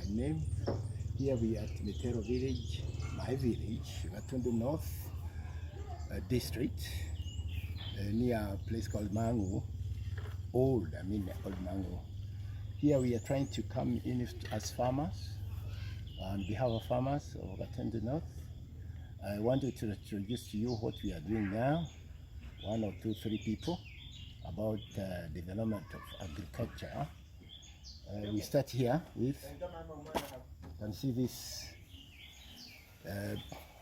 my name. Here we are at Metero village, my village, Gatundu North district, near a place called Mangu, Old Mangu. Here we are trying to come in as farmers, on behalf of farmers of Gatundu North. I wanted to introduce to you what we are doing now, 1 or 2, 3 people, about development of agriculture. We start here with, you can see this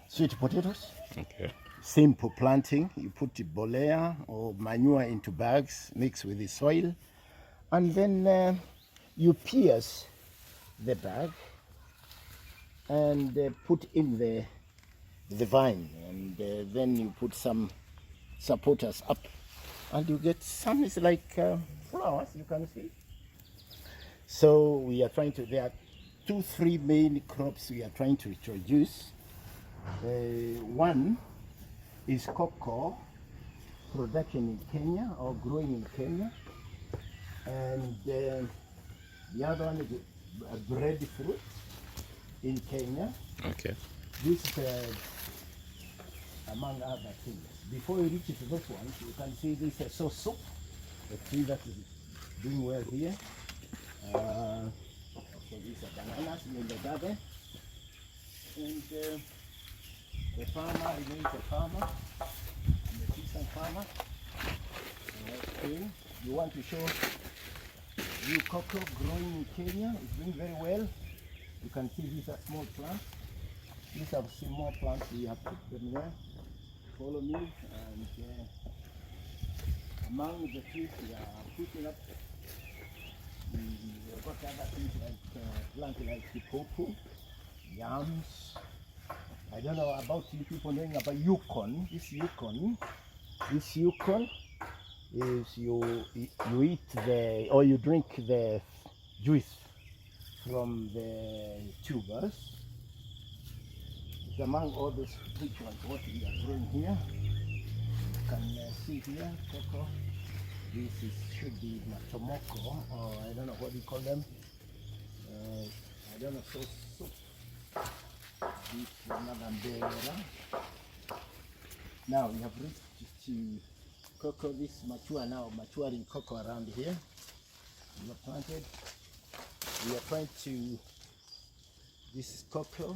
sweet potatoes. Okay. Simple planting. You put bolea or manure into bags, mix with the soil, and then you pierce the bag and put in the vine, and then you put some supporters up, and you get some, it's like flowers, you can see. So we are trying to, there are 2, 3 main crops we are trying to introduce. One is cocoa production in Kenya, or growing in Kenya, and the other one is breadfruit in Kenya. Okay. This among other things. Before we reach to this one, you can see this so soup, a tree that is doing well here. Also these are bananas in the garden, and the farmer remains a farmer, the seasoned farmer. Okay, you want to show you cocoa growing in Kenya. It's doing very well. You can see these are small plants. These are small plants. We have put them there. Follow me, and among the trees we are putting up. We've got other things like plants like popo, yams. I don't know about you people knowing about Yukon. This Yukon is you eat the, or you drink the juice from the tubers. It's among all those rich ones what we are growing here. You can see here cocoa. This should be matomoko, or I don't know what you call them. I don't know, so this is another bearer. Now we have reached to cocoa. This mature now, maturing cocoa around here. We are planted. We are trying to, this is cocoa.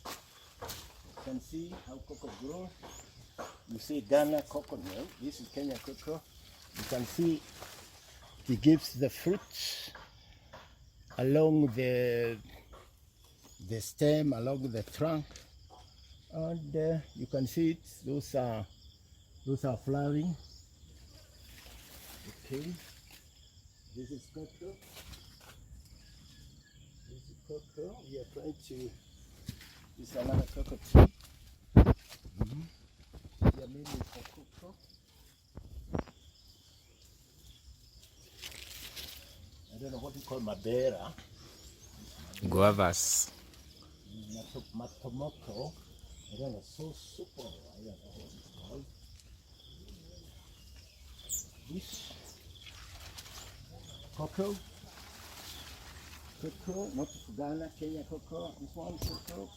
You can see how cocoa grows. You see Ghana coconut, this is Kenya cocoa. You can see it gives the fruits along the stem, along the trunk, and you can see it. Those are flowering. Okay, this is cocoa. This is cocoa. We are trying to. This is another cocoa tree. I don't know what you call mabera. Guavas. Matomoko. I don't know, so super. I don't know what it's called. This cocoa. Cocoa, not Ghana, Kenya cocoa. This one cocoa.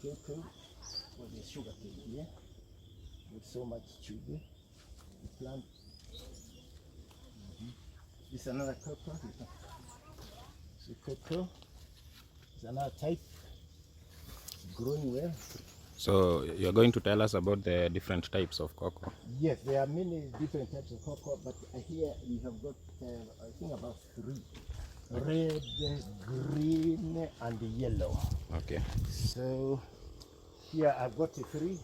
Cocoa, well, there's sugar cane here, with so much sugar. The plant. This is another cocoa. So cocoa is another type. It's growing well. So you're going to tell us about the different types of cocoa? Yes, there are many different types of cocoa, but here we have got, I think, about 3. Red, green, and yellow. Okay. So here I've got 3: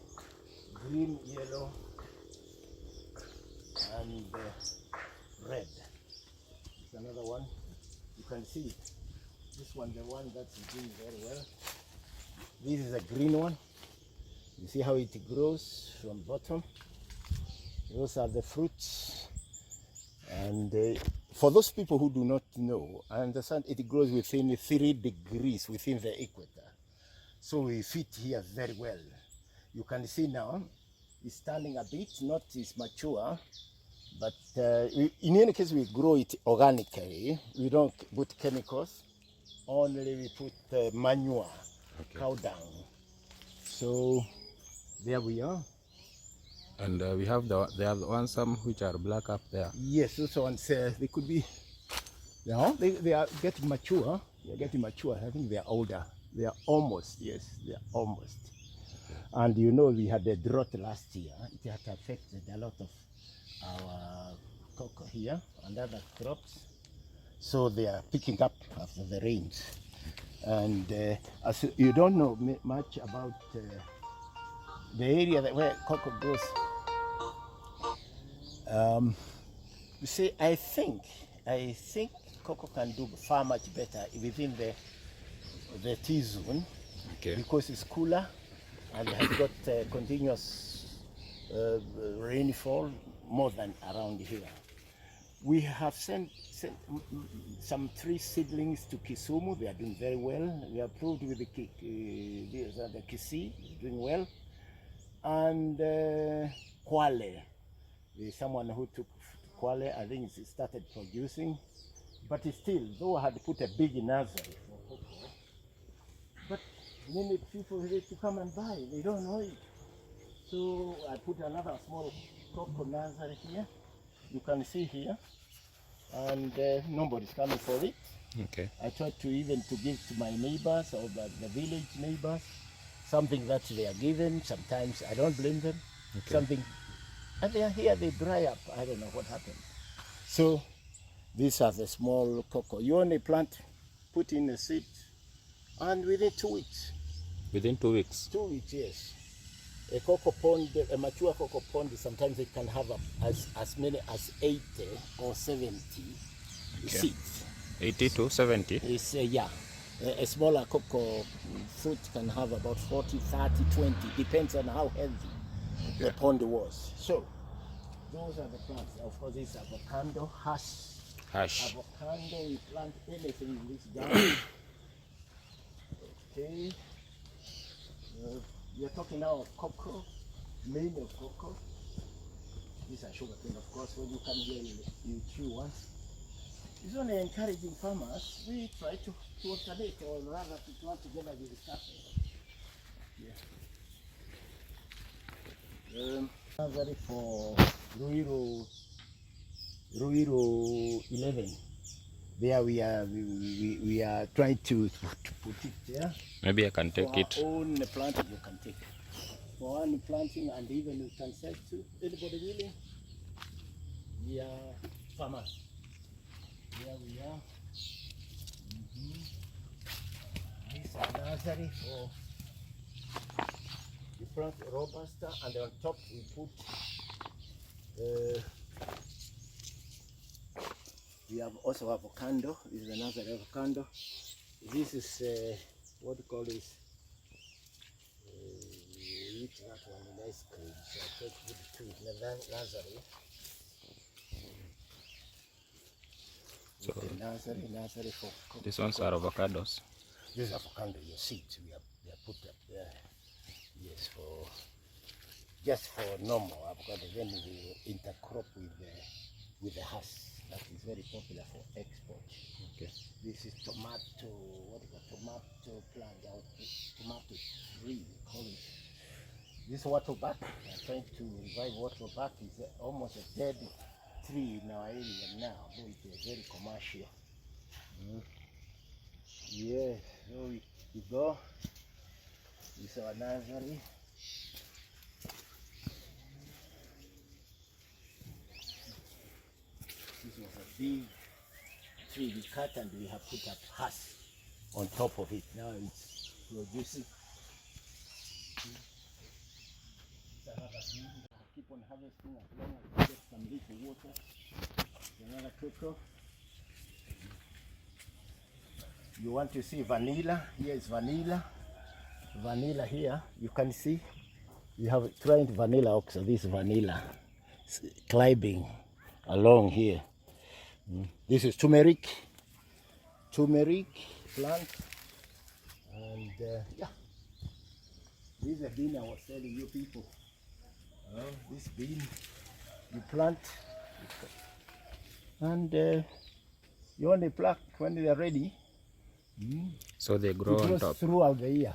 green, yellow, and red. It's another one. You can see it. This one, the one that's doing very well. This is a green one. You see how it grows from bottom. Those are the fruits. And for those people who do not know, I understand it grows within 3 degrees within the equator. So we fit here very well. You can see now it's turning a bit, not as mature, But in any case, we grow it organically. We don't put chemicals. Only we put manure, cow dung. So there we are. And we have they have ones some which are black up there. Yes, those ones they could be. They are getting mature. They are getting mature. I think they are older. They are almost. Yes, they are almost. And you know, we had a drought last year. It had affected a lot of our cocoa here and other crops. So they are picking up after the rains. And as you don't know much about the area where cocoa grows, you see, I think cocoa can do far much better within the T-zone, because it's cooler and it has got continuous rainfall more than around here. We have sent some 3 seedlings to Kisumu. They are doing very well. We are approved with the Kisii, doing well. And Kwale, there's someone who took Kwale, I think it started producing. But still, though I had put a big nursery for cocoa, but many people need to come and buy. They don't know it. So I put another small cocoa nursery here. You can see here. And nobody's coming for it. Okay. I tried to even to give to my neighbors or the village neighbors something that they are given. Sometimes I don't blame them. Something, and they are here, they dry up. I don't know what happened. So these are the small cocoa. You only plant, put in a seed, and within 2 weeks. Within 2 weeks? 2 weeks, yes. A cocoa pond, a mature cocoa pond, sometimes it can have as many as 80 or 70 seeds. 80 to 70? It's, yeah. A smaller cocoa fruit can have about 40, 30, 20, depends on how healthy the pond was. So, those are the plants. Of course, this avocado, hash. Avocado, we plant anything in this garden. Okay. We are talking now of cocoa, main of cocoa. These are sugar cane, of course. When you come here, you chew one. It's only encouraging farmers. We try to alternate, or rather to plant together with the cattle. Yeah. Nursery for Ruiru 11. There we are trying to put it there. Maybe I can take it. For own planting, you can take it. For one planting, and even you can sell to anybody willing. We are farmers. Here we are. This is a nursery for we plant robusta, and on top we put we have also avocado. This is another avocado. This is what do you call this? Eat that one in ice cream. So I take it to the nursery. So nursery for cocoa. These ones are avocados. This is avocado, your seeds. We are put up there. Yes, for just for normal avocado. Then we intercrop with the husk. That is very popular for export. Okay. This is tomato. What is a tomato plant? Tomato tree. We call it. This waterback. I'm trying to revive waterback. Is almost a dead tree in our area now. Though it is very commercial. Yes. So we go. This is our nursery. This was a big tree we cut, and we have put up husk on top of it. Now it's producing. Keep on harvesting as long as we get some little water. Another cocoa. You want to see vanilla? Here is vanilla. Vanilla here, you can see. We have tried vanilla also. This vanilla climbing along here. This is turmeric plant, and yeah, this is a bean I was telling you people. This bean you plant And you only pluck when they are ready. So they grow It on grows top. throughout the year.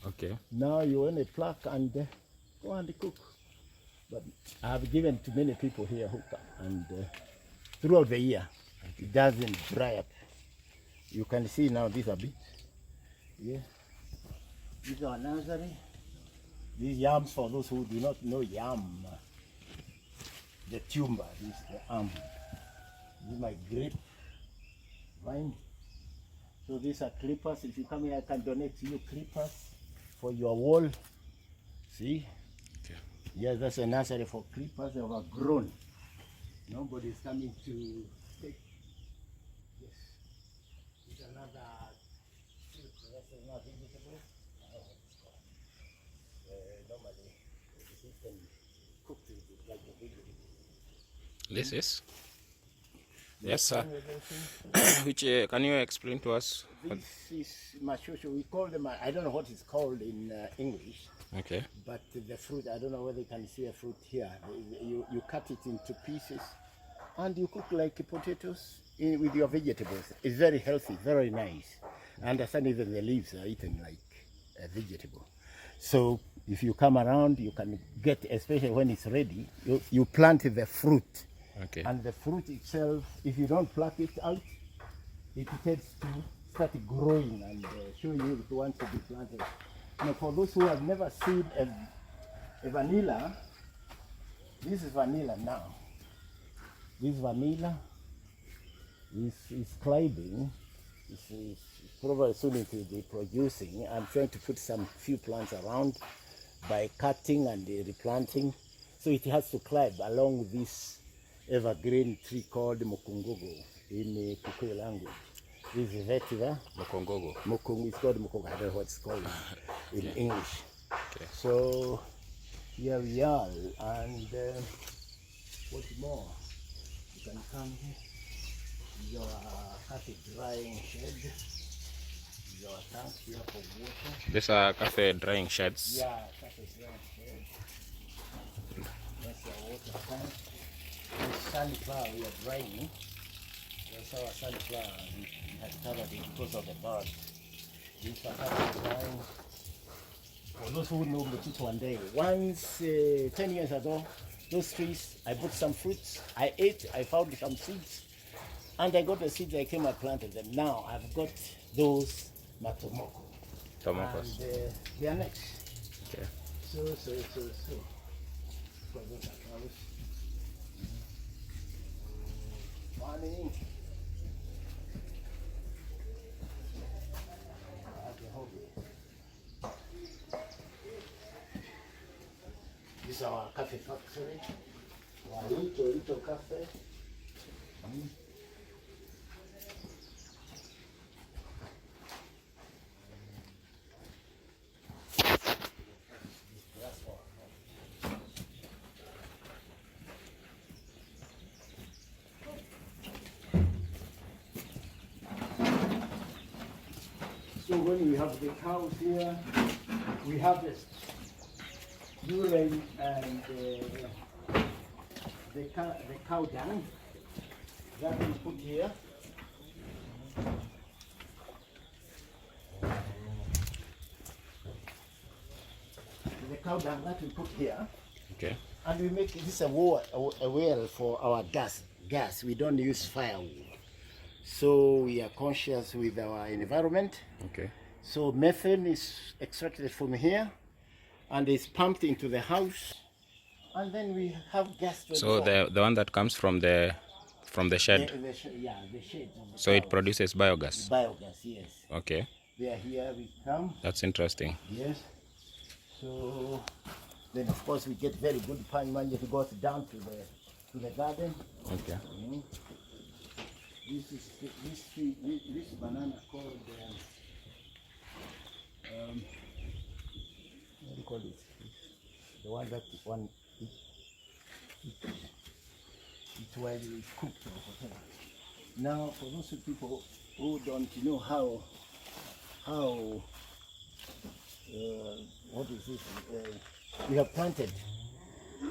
Okay. Now you only pluck and go and cook. But I've given to many people here who come, and throughout the year, it doesn't dry up. You can see now these are bits. Yeah. These are nursery. These yams, for those who do not know yam, the tumber, this is the arm. This is my grape vine. So these are clippers. If you come here, I can donate to you clippers for your wall. See? Okay. Yes, that's a nursery for clippers. They are grown. Nobody is coming to take. Yes. It's another clip. That's not vegetable. Normally, you can cook it like a vegetable. This is? Yes, sir. Which can you explain to us? This is mashosho. We call them, I don't know what it's called in English. Okay. But the fruit, I don't know whether you can see a fruit here. You cut it into pieces and you cook like potatoes with your vegetables. It's very healthy, very nice. I understand even the leaves are eaten like a vegetable. So if you come around, you can get, especially when it's ready, you plant the fruit. Okay. And the fruit itself, if you don't pluck it out, it tends to start growing and show you it wants to be planted. Now, for those who have never seen a vanilla, this is vanilla now. This vanilla is climbing. It's probably soon it will be producing. I'm trying to put some few plants around by cutting and replanting. So it has to climb along this evergreen tree called Mukungogo in Kikuyu language. This is Vetiver. Mukongogo. It's called Mukungogo. I don't know what it's called in English. Okay. So here we are, and what more? You can come here. Your cafe drying shed. Your tank here for water. These are cafe drying sheds. Yeah, cafe drying shed. That's your water tank. This sunflower we are drying. That's our sunflower. We had covered it because of the bird. These are cafe drying. For those who know Mutito one day, once 10 years ago, those trees, I bought some fruits. I ate, I found some seeds. And I got the seeds, I came and planted them. Now I've got those matomoko. Tomatoes. And they are next. Okay. So. For those are flowers. Morning. This is our coffee factory. Our little cafe. So when we have the cows here, we have the urine and the cow dung that we put here. The cow dung that we put here. Okay. And we make this a well for our gas. We don't use firewood. So we are conscious with our environment. Okay. So methane is extracted from here and is pumped into the house. And then we have gas. So the one that comes from the shed. The shed. So it produces biogas. Biogas, yes. Okay. They are here, we come. That's interesting. Yes. So then of course we get very good pan when it goes down to the garden. Okay. This banana called what do you call it? The one that one it's widely cooked or whatever. Now for those people who don't know how what is this? We have planted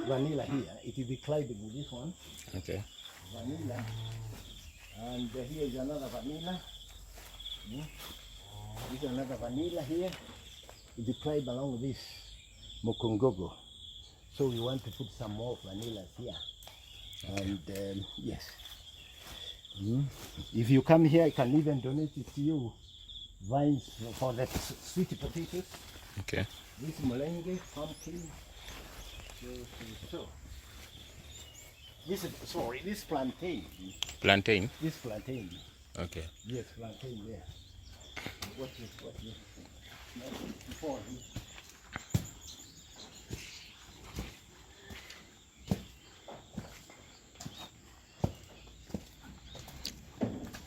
vanilla here. It will be climbing with this one. Okay. vanilla. And here is another vanilla. This is another vanilla here. Deployed along this Mukungogo. So we want to put some more vanillas here. And yes. If you come here, I can even donate it to you. Vines for the sweet potatoes. Okay. This mulenge, pumpkin. So. This plantain. Plantain? This plantain. Okay. Yes, plantain there. What is before this?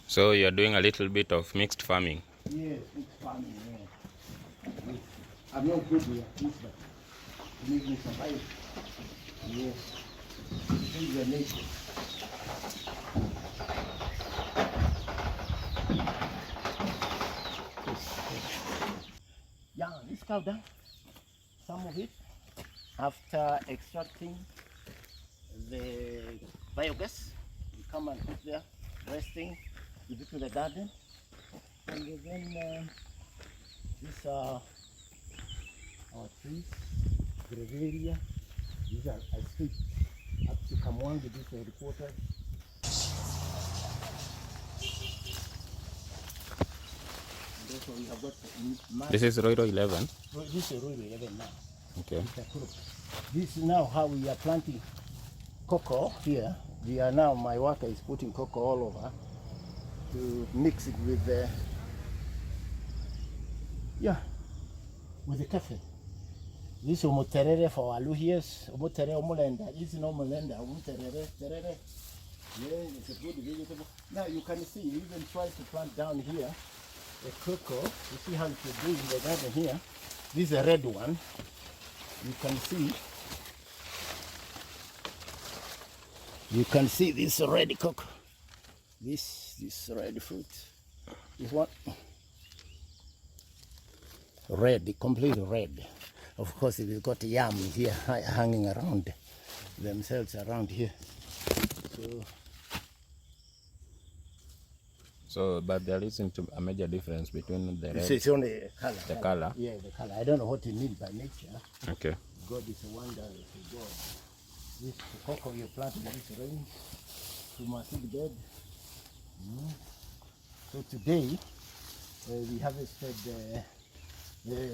So you're doing a little bit of mixed farming? Yes, mixed farming, yeah. I'm not good with this, but it makes me survive. Yes. This is the nature. Yeah, this cow down. Some of it, after extracting the biogas, you come and put there, resting, give it to the garden. And then these are our trees, Greveria. These are I speak up to Kamwangi, this is the headquarters. We have got This is Roiro 11? This is Roiro 11 now. Okay. This is now how we are planting cocoa here. We are now, my worker is putting cocoa all over to mix it with the, with the cafe. This is umuterere for aluhias, umuterere umulenda. This is no mulenda, umuterere, terere. Yeah, it's a good vegetable. Now you can see, you even try to plant down here the cocoa. You see how it's doing in the garden here. This is a red one. You can see. You can see this red cocoa. This red fruit. This one. Red, completely red. Of course, we've got yam here hanging around themselves around here. So, but there isn't a major difference between the red. It's only color. The color. Yeah, the color. I don't know what you mean by nature. Okay. God is a wonder to God. This cocoa you planted this rain to my seed bed. So today we harvested the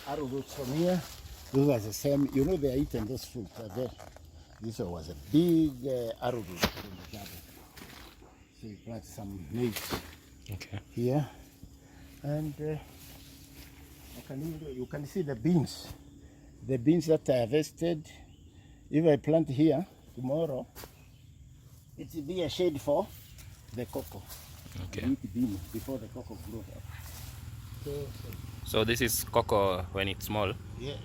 arrowroots from here. Those are the same. You know they are eating those fruits. This one was a big arrowroot in the garden. So we planted some maize here, and you can see the beans. The beans that I harvested. If I plant here tomorrow, it will be a shade for the cocoa. Okay. Eat bean before the cocoa grows up. So this is cocoa when it's small? Yeah,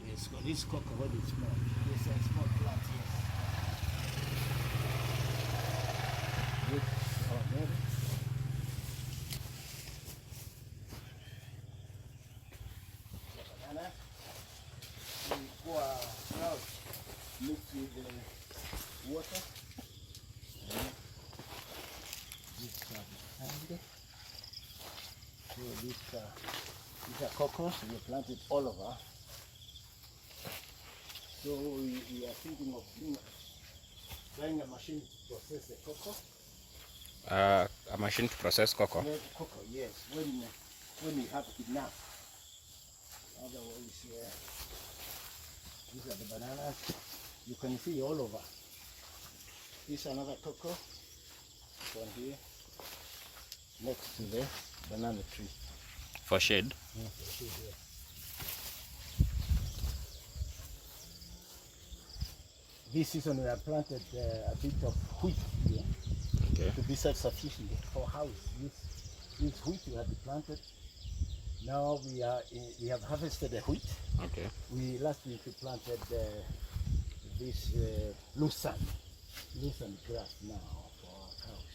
this cocoa when it's small. This is a small plant, yes. Banana. We pour out mixed with the water. This hand. So these are cocoa, so we planted all over. So we are thinking of buying a machine to process the cocoa. A machine to process cocoa? Yeah, cocoa, yes, when we have enough. Otherwise, these are the bananas. You can see all over. This is another cocoa. This one here, next to the banana tree. For shade? Yeah, for shade, yeah. This season we have planted a bit of wheat here to be self-sufficient for house. This wheat we have planted. Now we have harvested the wheat. Okay. Last week we planted this lucerne grass now for our cows.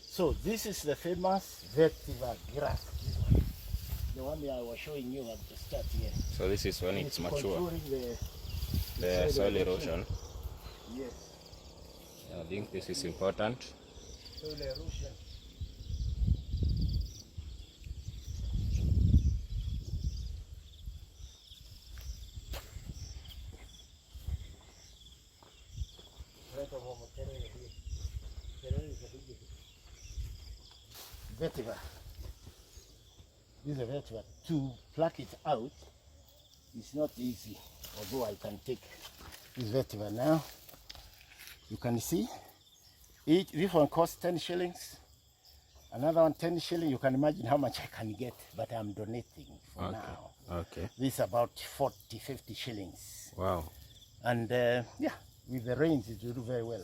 So this is the famous Vetiver grass. This one, the one that I was showing you at the start here. So this is when it's mature. Controlling The soil erosion. Yes. I think this is important. Soil erosion. Vetiver. This is a vetiver. To pluck it out is not easy, although I can take this vetiver now. You can see this one costs 10 shillings. Another one 10 shillings. You can imagine how much I can get, but I'm donating for now. Okay. This is about 40, 50 shillings. Wow. And yeah, with the rains it will do very well.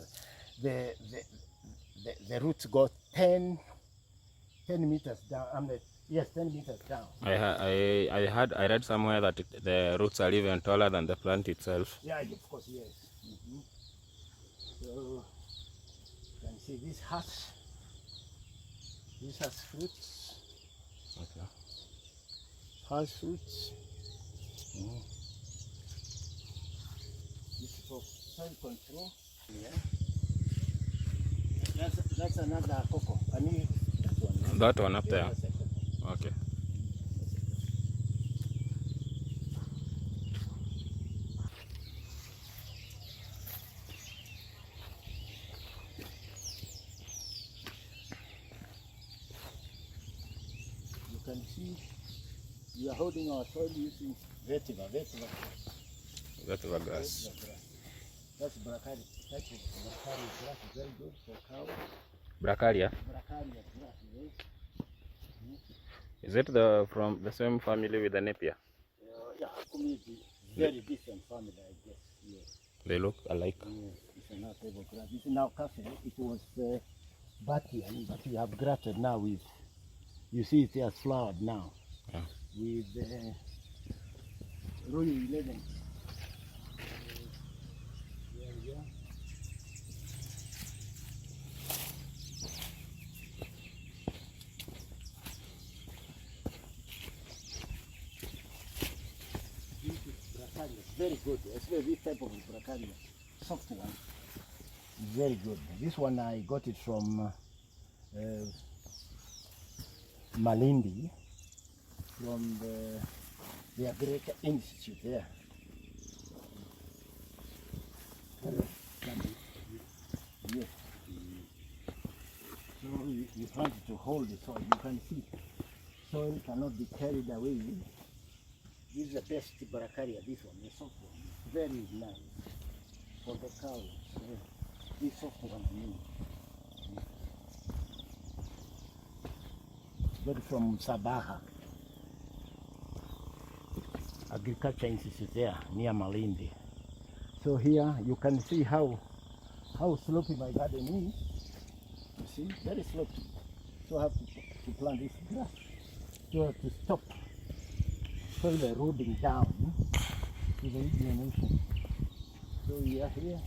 The roots go 10 meters down. Yes, 10 meters down. I read somewhere that the roots are even taller than the plant itself. Yeah, of course, yes. So you can see this has fruits. Okay. Has fruits. This is for soil control. Yeah. That's another cocoa. That one up there. Okay. You can see we are holding our soil using vetiver. Vetiver grass. That's braccaria. That's braccaria grass, very good for cows. Bracharia. Braccaria grass, yes. Is it from the same family with the napier? Yeah, community. Very different family, I guess. Yes. They look alike. Yes, it's a now table grass. This is now cafe. It was Batian, but we have grafted now with. You see it has flowered now. Yeah. With Royal 11. There we go. Very good, especially this type of bracharia, soft one, very good. This one I got it from Malindi, from the Agriculture Institute there. Yes. So we planted to hold the soil. You can see soil cannot be carried away. This is the best bracharia, this one, the soft one. Very nice for the cows. This soft one, I mean. Got it from Sabaha. Agriculture Institute there, near Malindi. So here you can see how slopey my garden is. You see, very slopey. So I have to plant this grass so to stop soil eroding down to the Indian Ocean. So we are here.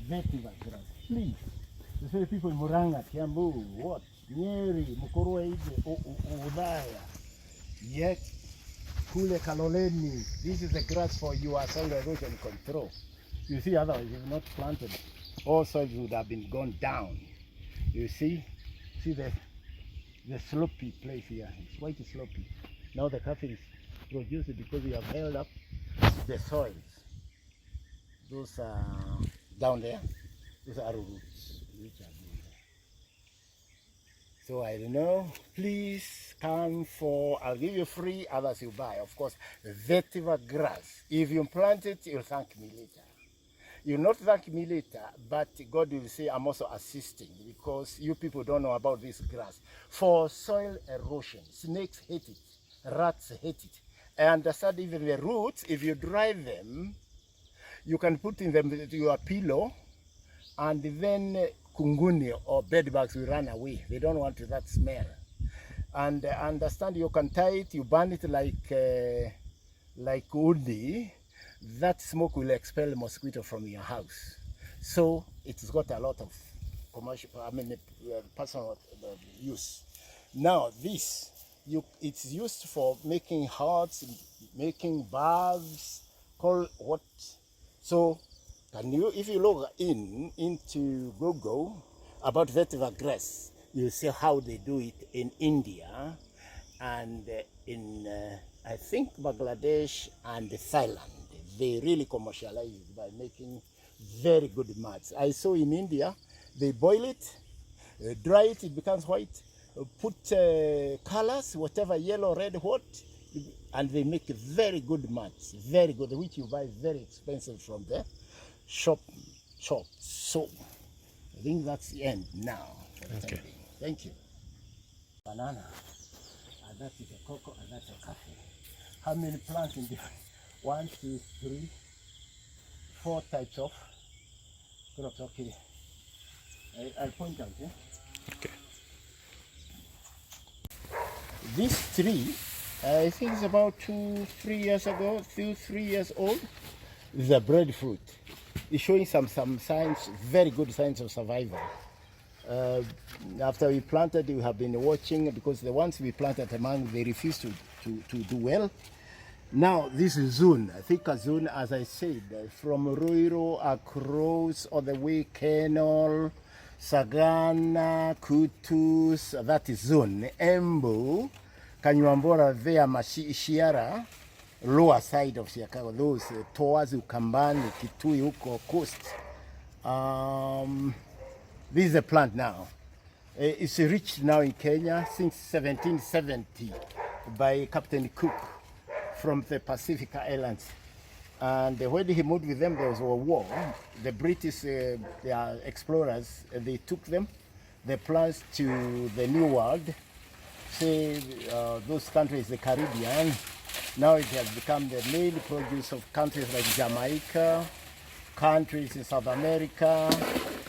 Vetiver grass, please. Especially people in Muranga, Kiambu, what? Nyeri, Mukundi, Udaya, Yet, Kule Kaloleni. This is the grass for your soil erosion control. You see, otherwise if not planted, all soils would have been gone down. You see the slopey place here. It's quite slopey. Now the coffee is produced because we have held up the soils. Those are down there. Those are roots which are doing there. So I don't know. Please come for. I'll give you free. Others you buy. Of course, vetiver grass. If you plant it, you'll thank me later. You'll not thank me later, but God will say I'm also assisting because you people don't know about this grass. For soil erosion, snakes hate it, rats hate it. I understand even the roots, if you dry them, you can put in them to your pillow and then kunguni or bedbugs will run away. They don't want that smell. And I understand you can tie it, you burn it like woody. That smoke will expel mosquito from your house. So it's got a lot of commercial, personal use. Now this it's used for making hearts, making bags, called what. So can you, if you log into Google about vetiver grass, you see how they do it in India and in I think Bangladesh and Thailand. They really commercialize it by making very good mats. I saw in India, they boil it, dry it, it becomes white, put colors, whatever, yellow, red, what, and they make very good mats, very good, which you buy very expensive from the shop. So I think that's the end now. Okay. Thank you. Banana, and that is a cocoa, and that's a coffee. How many plants in different? 1, 2, 3, 4 types of crops. Okay. I'll point out. Okay. This tree, I think it's about 2-3 years ago, 2-3 years old. It's a breadfruit. It's showing some signs, very good signs of survival. After we planted, we have been watching because the ones we planted among, they refused to do well. Now, this is zone. I think a zone, as I said, from Ruiro across all the way Kenol, Sagana, Kutus, that is zone. Embu, Kanyuambora, there, Shiara, lower side of Chicago, those towards Ukambani, Kitui, Uko coast. This is a plant now. It's reached now in Kenya since 1770 by Captain Cook from the Pacific Islands. And when he moved with them, there was a war. The British explorers, they took them, the plants to the New World, say those countries, the Caribbean. Now it has become the main produce of countries like Jamaica, countries in South America.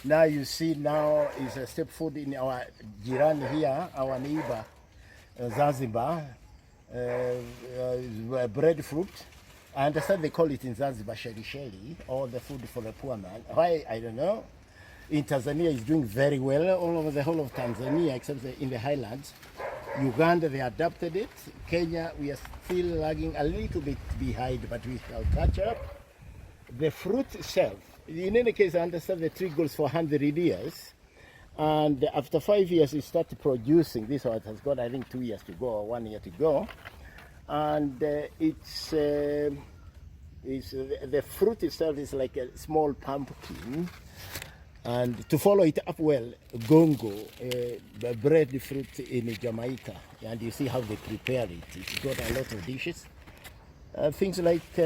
Now you see now is a step forward in our Jiran here, our neighbor, Zanzibar, breadfruit. I understand they call it in Zanzibar sheli, or the food for the poor man. Why, I don't know. In Tanzania, it's doing very well all over the whole of Tanzania, except in the highlands. Uganda, they adopted it. Kenya, we are still lagging a little bit behind, but we shall catch up. The fruit itself, in any case, I understand the tree goes for 100 years. And after 5 years, it started producing. This one has got, I think, 2 years to go, or 1 year to go. And the fruit itself is like a small pumpkin. And to follow it up well, gongo, breadfruit in Jamaica. And you see how they prepare it. It's got a lot of dishes. Things like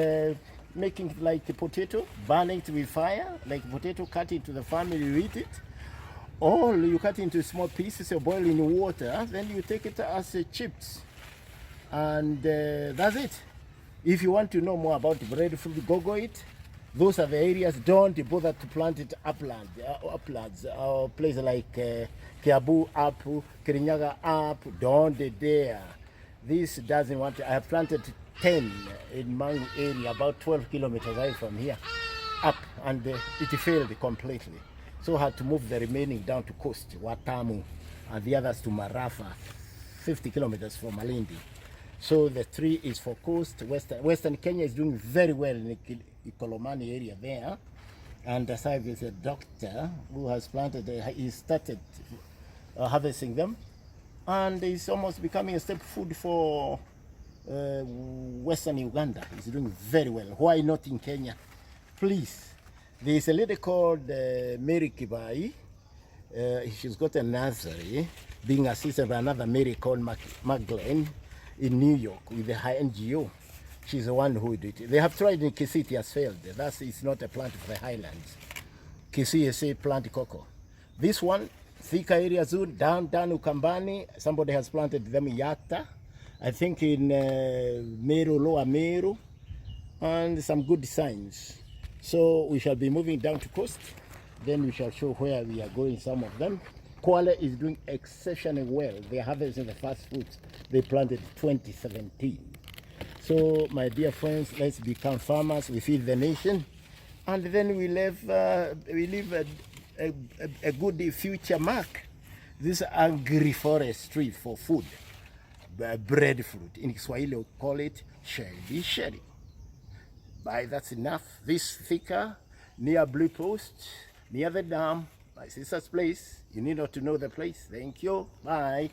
making it like a potato, burning it with fire, like potato, cut into the family, you eat it. Or you cut into small pieces, you boil in water, then you take it as chips. And that's it. If you want to know more about breadfruit, go it. Those are the areas. Don't bother to plant it uplands, or places like Kiambu up, Kirinyaga up. Don't dare. This doesn't want to. I have planted 10 in my area, about 12 kilometers away from here, up, and it failed completely. So I had to move the remaining down to coast, Watamu, and the others to Marafa, 50 kilometers from Malindi. So the tree is for coast. Western Kenya is doing very well in the Ikolomani area there. And aside there's a doctor who has planted, he started harvesting them. And it's almost becoming a step food for Western Uganda. It's doing very well. Why not in Kenya? Please. There's a lady called Mary Kibai. She's got a nursery, being assisted by another Mary called Magdalene in New York with the high NGO. She's the one who did it. They have tried in Kisii, it has failed. It's not a plant of the highlands. Kisii is a plant cocoa. This one, Thika area zone, down Ukambani, somebody has planted them in Yatta, I think in Meru, Lower Meru, and some good signs. So we shall be moving down to coast. Then we shall show where we are going, some of them. Kwale is doing exceptionally well. They are harvesting the first fruits they planted 2017. So, my dear friends, let's become farmers. We feed the nation, and then we leave a good future mark. This agri-forestry for food. breadfruit. In Swahili, we call it sherry sherry. Bye, that's enough. This thicker, near Blue Post, near the dam, my sister's place. You need not to know the place. Thank you. Bye.